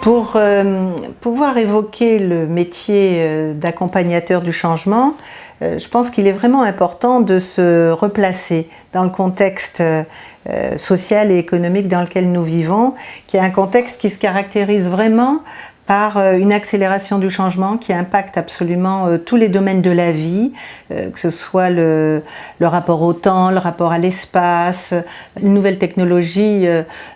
Pour pouvoir évoquer le métier d'accompagnateur du changement, je pense qu'il est vraiment important de se replacer dans le contexte social et économique dans lequel nous vivons, qui est un contexte qui se caractérise vraiment par une accélération du changement qui impacte absolument tous les domaines de la vie, que ce soit le rapport au temps, le rapport à l'espace. Une nouvelle technologie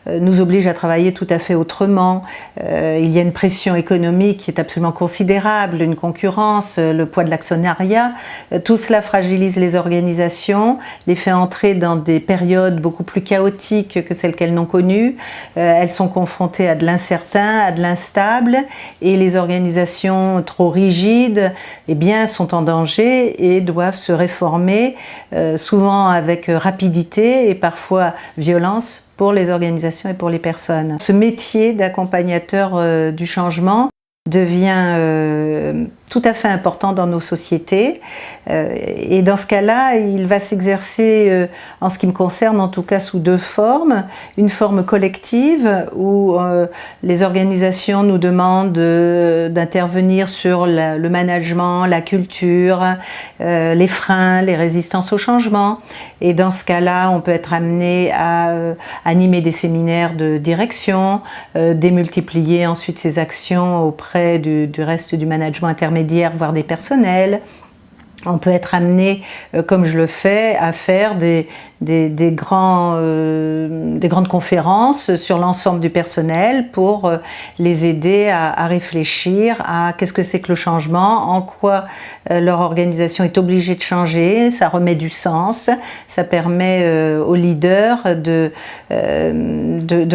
nous oblige à travailler tout à fait autrement. Il y a une pression économique qui est absolument considérable, une concurrence, le poids de l'actionnariat. Tout cela fragilise les organisations, les fait entrer dans des périodes beaucoup plus chaotiques que celles qu'elles n'ont connues. Elles sont confrontées à de l'incertain, à de l'instable. Et les organisations trop rigides sont en danger et doivent se réformer, souvent avec rapidité et parfois violence pour les organisations et pour les personnes. Ce métier d'accompagnateur du changement devient tout à fait important dans nos sociétés et dans ce cas-là, il va s'exercer, en ce qui me concerne en tout cas, sous deux formes. Une forme collective où les organisations nous demandent d'intervenir sur le management, la culture, les freins, les résistances au changement. Et dans ce cas-là, on peut être amené à animer des séminaires de direction, démultiplier ensuite ces actions auprès du reste du management intermédiaire, voire des personnels. On peut être amené, comme je le fais, à faire des grandes conférences sur l'ensemble du personnel pour les aider à réfléchir à qu'est-ce que c'est que le changement, en quoi leur organisation est obligée de changer, ça remet du sens, ça permet aux leaders de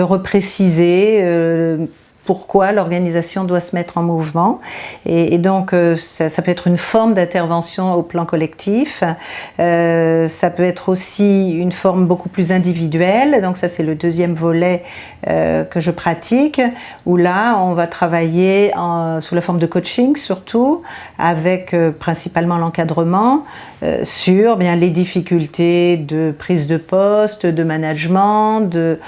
repréciser pourquoi l'organisation doit se mettre en mouvement. Et donc, ça peut être une forme d'intervention au plan collectif. Ça peut être aussi une forme beaucoup plus individuelle. Donc ça, c'est le deuxième volet que je pratique, où là, on va travailler sous la forme de coaching, surtout, avec principalement l'encadrement, sur les difficultés de prise de poste, de management, de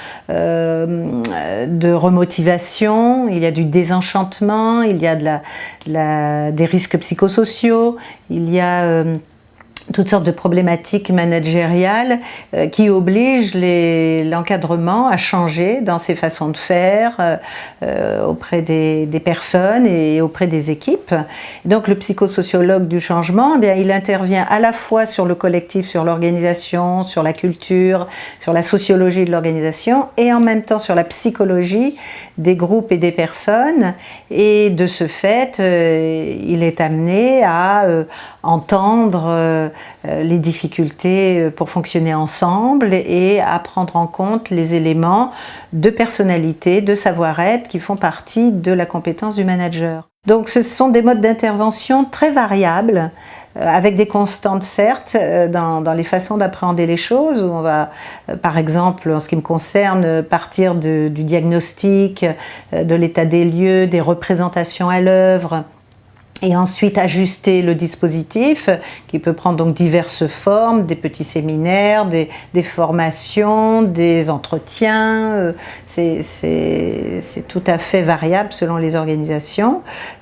remotivation. Il y a du désenchantement, il y a des risques psychosociaux, il y a toutes sortes de problématiques managériales qui obligent l'encadrement à changer dans ses façons de faire auprès des personnes et auprès des équipes. Donc le psychosociologue du changement, il intervient à la fois sur le collectif, sur l'organisation, sur la culture, sur la sociologie de l'organisation et en même temps sur la psychologie des groupes et des personnes. Et de ce fait, il est amené à entendre les difficultés pour fonctionner ensemble et à prendre en compte les éléments de personnalité, de savoir-être qui font partie de la compétence du manager. Donc ce sont des modes d'intervention très variables, avec des constantes certes dans les façons d'appréhender les choses, où on va par exemple, en ce qui me concerne, partir du diagnostic, de l'état des lieux, des représentations à l'œuvre, et ensuite ajuster le dispositif qui peut prendre donc diverses formes, des petits séminaires, des formations, des entretiens. C'est tout à fait variable selon les organisations.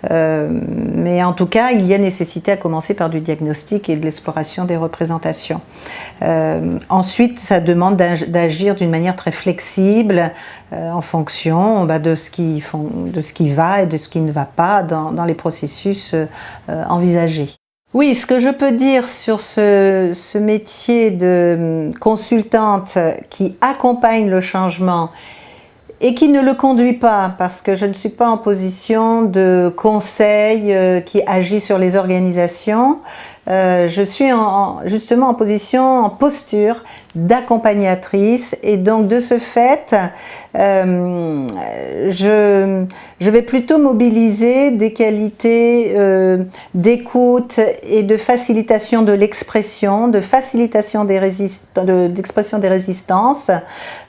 Mais en tout cas, il y a nécessité à commencer par du diagnostic et de l'exploration des représentations. Ensuite, ça demande d'agir d'une manière très flexible en fonction de ce qui va et de ce qui ne va pas dans les processus envisagés. Oui, ce que je peux dire sur ce métier de consultante qui accompagne le changement et qui ne le conduit pas, parce que je ne suis pas en position de conseil qui agit sur les organisations. Je suis justement en posture d'accompagnatrice, et donc de ce fait, je vais plutôt mobiliser des qualités d'écoute et de facilitation de l'expression, de facilitation d'expression des résistances,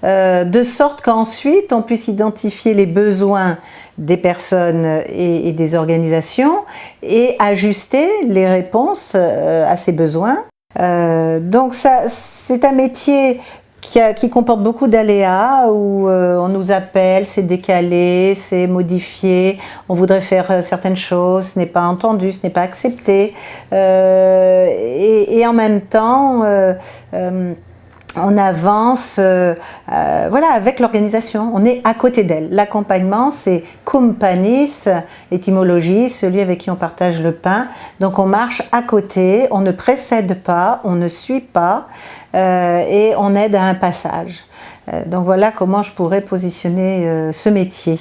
de sorte qu'ensuite on puisse identifier les besoins des personnes et des organisations et ajuster les réponses à ces besoins. Donc c'est un métier qui comporte beaucoup d'aléas, où on nous appelle, c'est décalé, c'est modifié, on voudrait faire certaines choses, ce n'est pas entendu, ce n'est pas accepté. Et en même temps, on avance voilà, avec l'organisation, on est à côté d'elle. L'accompagnement, c'est cum panis, étymologie, celui avec qui on partage le pain. Donc on marche à côté, on ne précède pas, on ne suit pas et on aide à un passage. Donc voilà comment je pourrais positionner ce métier.